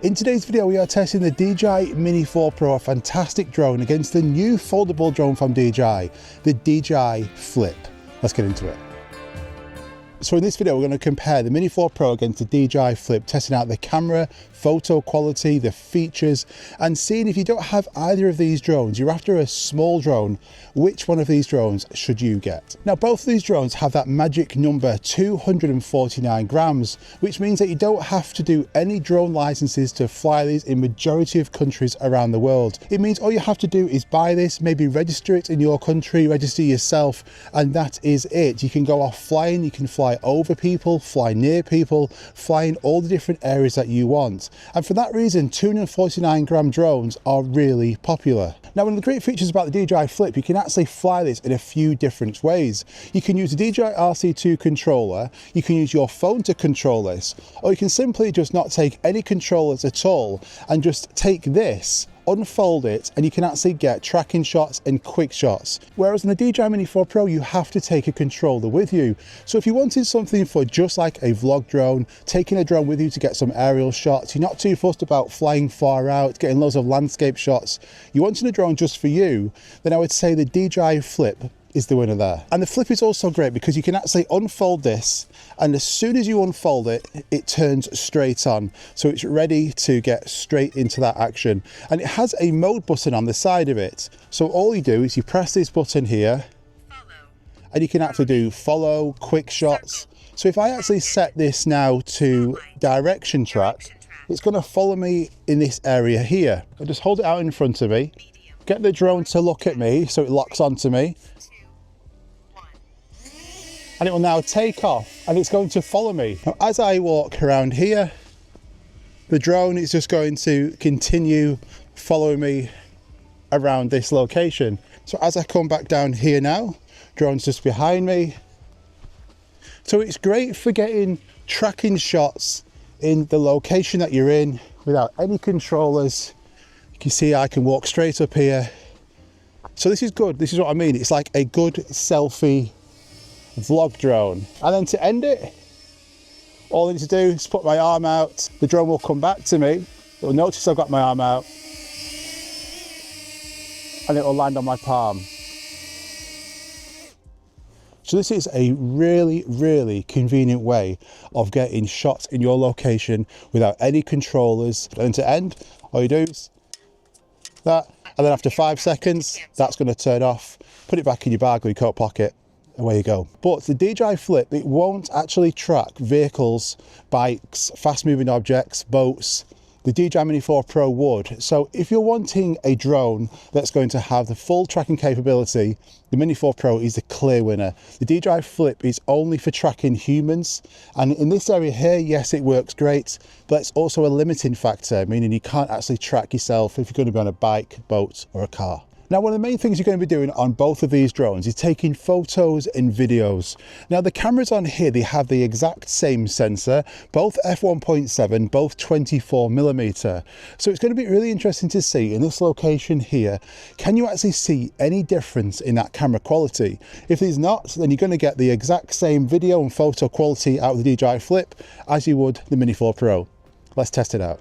In today's video, we are testing the DJI Mini 4 Pro, a fantastic drone, against the new foldable drone from DJI, the DJI Flip. Let's get into it. So in this video, we're going to compare the Mini 4 Pro against the DJI Flip, testing out the camera, photo quality, the features, and seeing if you don't have either of these drones, you're after a small drone, which one of these drones should you get? Now, both of these drones have that magic number 249 grams, which means that you don't have to do any drone licenses to fly these in majority of countries around the world. It means all you have to do is buy this, maybe register it in your country, register yourself, and that is it. You can go off flying, you can fly over people, fly near people, fly in all the different areas that you want. And for that reason, 249 gram drones are really popular. Now, one of the great features about the DJI Flip, you can actually fly this in a few different ways. You can use the DJI RC2 controller, you can use your phone to control this, or you can simply just not take any controllers at all and just take this, unfold it, and you can actually get tracking shots and quick shots. Whereas in the DJI Mini 4 Pro, you have to take a controller with you. So if you wanted something for just like a vlog drone, taking a drone with you to get some aerial shots, you're not too fussed about flying far out, getting loads of landscape shots, you wanted a drone just for you, then I would say the DJI Flip is the winner there. And the Flip is also great because you can actually unfold this, and as soon as you unfold it, it turns straight on. So it's ready to get straight into that action. And it has a mode button on the side of it. So all you do is you press this button here, and you can actually do follow, quick shots. So if I actually set this now to direction track, it's going to follow me in this area here. I just hold it out in front of me, get the drone to look at me so it locks onto me, and it will now take off and it's going to follow me. Now, as I walk around here, the drone is just going to continue following me around this location. So as I come back down here now, drone's just behind me. So it's great for getting tracking shots in the location that you're in without any controllers. You can see I can walk straight up here. So this is good. This is what I mean. It's like a good selfie vlog drone. And then to end it, all I need to do is put my arm out. The drone will come back to me. It will notice I've got my arm out, and it will land on my palm. So this is a really, really convenient way of getting shots in your location without any controllers. And to end, all you do is that, and then after 5 seconds, that's going to turn off. Put it back in your bag or your coat pocket. Away you go. But the DJI Flip, it won't actually track vehicles, bikes, fast moving objects, boats. The DJI Mini 4 Pro would. So if you're wanting a drone that's going to have the full tracking capability, the Mini 4 Pro is the clear winner. The DJI Flip is only for tracking humans. And in this area here, yes, it works great, but it's also a limiting factor, meaning you can't actually track yourself if you're going to be on a bike, boat, or a car. Now, one of the main things you're going to be doing on both of these drones is taking photos and videos. Now, the cameras on here, they have the exact same sensor, both f1.7, both 24mm. So it's going to be really interesting to see in this location here, can you actually see any difference in that camera quality? If there's not, then you're going to get the exact same video and photo quality out of the DJI Flip as you would the Mini 4 Pro. Let's test it out.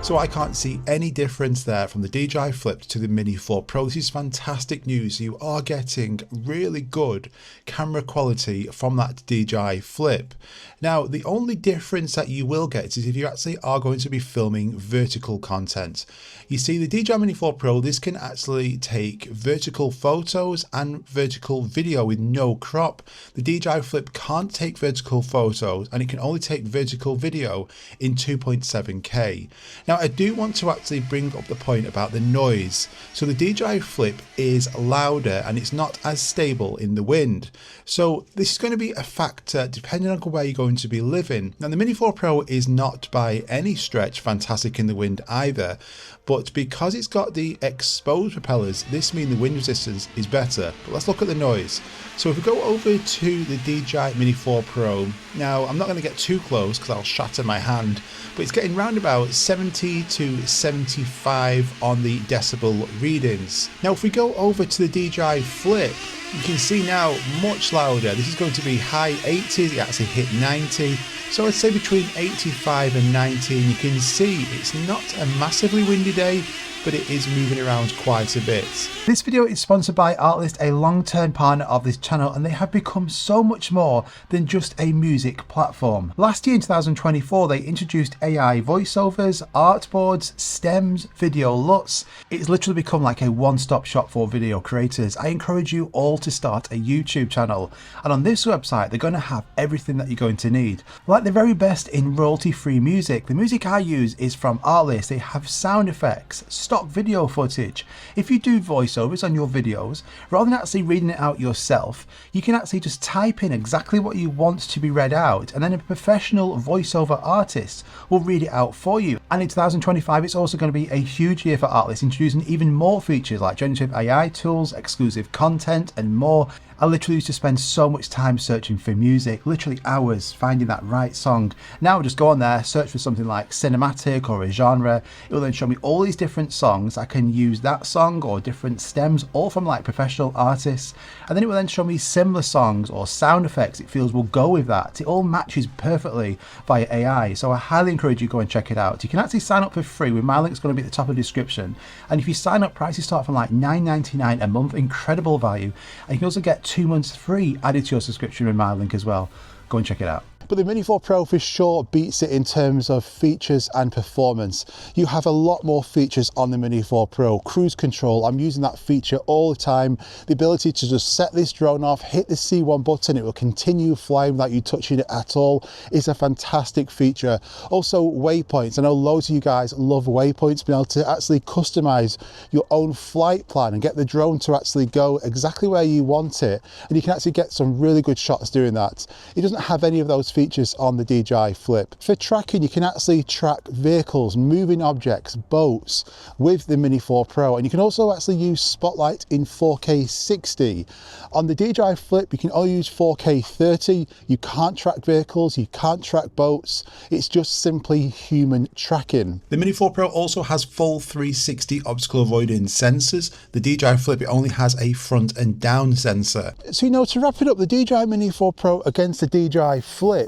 So I can't see any difference there from the DJI Flip to the Mini 4 Pro. This is fantastic news. You are getting really good camera quality from that DJI Flip. Now, the only difference that you will get is if you actually are going to be filming vertical content. You see, the DJI Mini 4 Pro, this can actually take vertical photos and vertical video with no crop. The DJI Flip can't take vertical photos, and it can only take vertical video in 2.7K. Now, Now I do want to actually bring up the point about the noise. So the DJI Flip is louder and it's not as stable in the wind. So this is going to be a factor depending on where you're going to be living. Now the Mini 4 Pro is not by any stretch fantastic in the wind either, but because it's got the exposed propellers, this means the wind resistance is better. But let's look at the noise. So if we go over to the DJI Mini 4 Pro, now I'm not going to get too close because I'll shatter my hand, but it's getting round about 70 to 75 on the decibel readings. Now if we go over to the DJI Flip, you can see now much louder. This is going to be high 80s, it actually hit 90. So I'd say between 85 and 90, and you can see it's not a massively windy day, but it is moving around quite a bit. This video is sponsored by Artlist, a long-term partner of this channel, and they have become so much more than just a music platform. Last year in 2024, they introduced AI voiceovers, artboards, stems, video LUTs. It's literally become like a one-stop shop for video creators. I encourage you all to start a YouTube channel, and on this website, they're going to have everything that you're going to need. Like the very best in royalty-free music, the music I use is from Artlist. They have sound effects, stock video footage. If you do voiceovers on your videos, rather than actually reading it out yourself, you can actually just type in exactly what you want to be read out, and then a professional voiceover artist will read it out for you. And in 2025, it's also going to be a huge year for Artlist, introducing even more features like generative AI tools, exclusive content, and more. I literally used to spend so much time searching for music, literally hours finding that right song. Now I just go on there, search for something like cinematic or a genre. It will then show me all these different songs. I can use that song or different stems, all from like professional artists. And then it will then show me similar songs or sound effects it feels will go with that. It all matches perfectly via AI. So I highly encourage you to go and check it out. You can actually sign up for free with my link's going to be at the top of the description. And if you sign up, prices start from like $9.99 a month, incredible value. And you can also get 2 months free added to your subscription with my link as well. Go and check it out. But the Mini 4 Pro for sure beats it in terms of features and performance. You have a lot more features on the Mini 4 Pro. Cruise control, I'm using that feature all the time. The ability to just set this drone off, hit the C1 button, it will continue flying without you touching it at all. It's a fantastic feature. Also waypoints, I know loads of you guys love waypoints, being able to actually customize your own flight plan and get the drone to actually go exactly where you want it. And you can actually get some really good shots doing that. It doesn't have any of those features on the DJI Flip. For tracking, you can actually track vehicles, moving objects, boats with the Mini 4 Pro, and you can also actually use Spotlight in 4K 60. On the DJI Flip, you can only use 4K 30. You can't track vehicles, you can't track boats. It's just simply human tracking. The Mini 4 Pro also has full 360 obstacle avoiding sensors. The DJI Flip, it only has a front and down sensor. So, to wrap it up, the DJI Mini 4 Pro against the DJI Flip,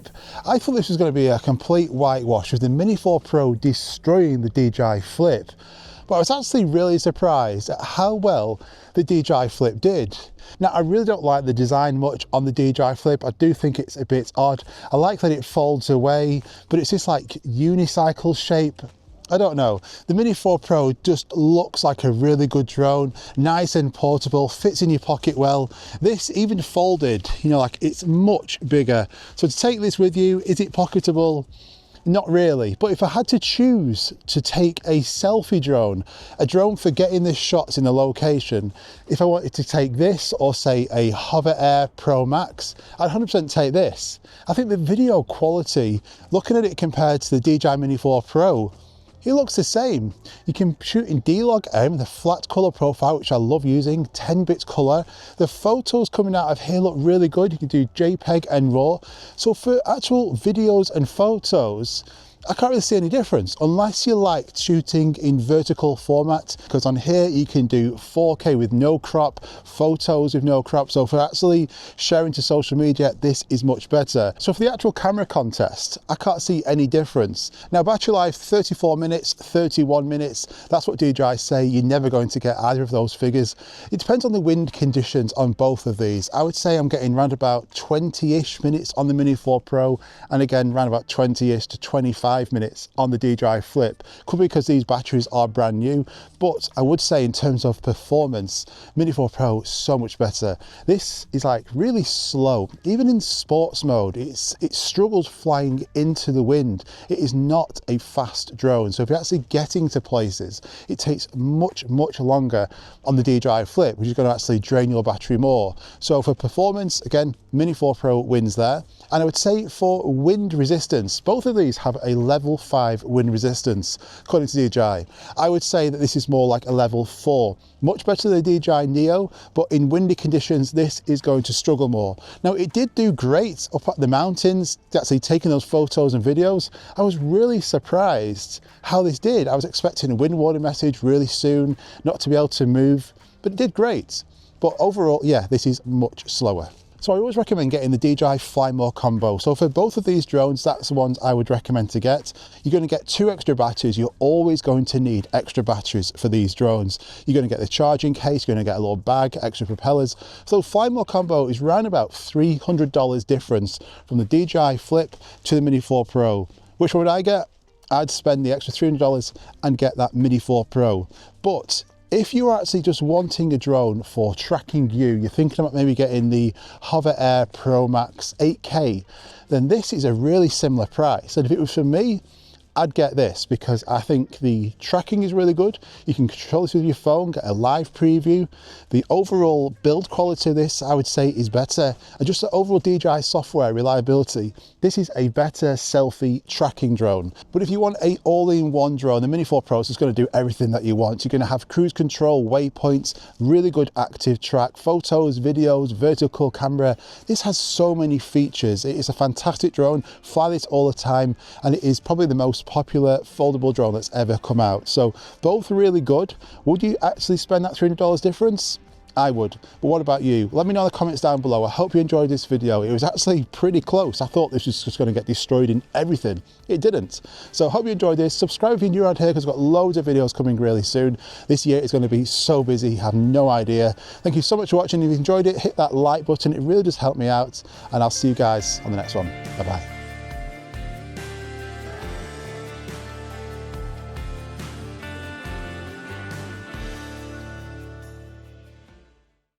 I thought this was going to be a complete whitewash with the Mini 4 Pro destroying the DJI Flip. But I was actually really surprised at how well the DJI Flip did. Now, I really don't like the design much on the DJI Flip. I do think it's a bit odd. I like that it folds away, but it's this like unicycle shape. I don't know. The Mini 4 Pro just looks like a really good drone, nice and portable, fits in your pocket well. This even folded, like it's much bigger. So to take this with you, is it pocketable? Not really, but if I had to choose to take a selfie drone, a drone for getting the shots in the location, if I wanted to take this or say a Hover Air Pro Max, I'd 100% take this. I think the video quality, looking at it compared to the DJI Mini 4 Pro, it looks the same. You can shoot in D-Log M, the flat color profile, which I love using, 10-bit color. The photos coming out of here look really good. You can do JPEG and RAW. So for actual videos and photos, I can't really see any difference unless you like shooting in vertical format, because on here you can do 4K with no crop, photos with no crop. So for actually sharing to social media, this is much better. So for the actual camera contest, I can't see any difference. Now battery life, 34 minutes, 31 minutes. That's what DJI say. You're never going to get either of those figures. It depends on the wind conditions on both of these. I would say I'm getting around about 20-ish minutes on the Mini 4 Pro, and again, around about 20-ish to 25 5 minutes on the DJI Flip. Could be because these batteries are brand new, but I would say in terms of performance, Mini 4 Pro is so much better. This is like really slow. Even in sports mode, it struggles flying into the wind. It is not a fast drone. So if you're actually getting to places, it takes much longer on the DJI Flip, which is going to actually drain your battery more. So for performance, again, Mini 4 Pro wins there. And I would say for wind resistance, both of these have a level 5 wind resistance, according to DJI. I would say that this is more like a level 4. Much better than the DJI Neo, but in windy conditions, this is going to struggle more. Now, it did do great up at the mountains, actually taking those photos and videos. I was really surprised how this did. I was expecting a wind warning message really soon, not to be able to move, but it did great. But overall, yeah, this is much slower. So I always recommend getting the DJI Fly More combo. So for both of these drones, that's the ones I would recommend to get. You're going to get 2 extra batteries. You're always going to need extra batteries for these drones. You're going to get the charging case, you're going to get a little bag, extra propellers. So Fly More combo is around about $300 difference from the DJI Flip to the Mini 4 Pro. Which one would I get? I'd spend the extra $300 and get that Mini 4 Pro. But if you're actually just wanting a drone for tracking you, you're thinking about maybe getting the Hover Air Pro Max 8K, then this is a really similar price. And if it was for me, I'd get this because I think the tracking is really good. You can control this with your phone, get a live preview. The overall build quality of this, I would say, is better. And just the overall DJI software reliability, this is a better selfie tracking drone. But if you want a all-in-one drone, the Mini 4 Pro is going to do everything that you want. You're going to have cruise control, waypoints, really good active track, photos, videos, vertical camera. This has so many features. It is a fantastic drone. Fly this all the time, and it is probably the most popular foldable drone that's ever come out. So both really good. Would you actually spend that $300 difference? I would. But what about you? Let me know in the comments down below. I hope you enjoyed this video. It was actually pretty close. I thought this was just going to get destroyed in everything. It didn't. So I hope you enjoyed this. Subscribe if you're new around here because I've got loads of videos coming really soon. This year is going to be so busy. You have no idea. Thank you so much for watching. If you enjoyed it, hit that like button. It really does help me out. And I'll see you guys on the next one. Bye-bye.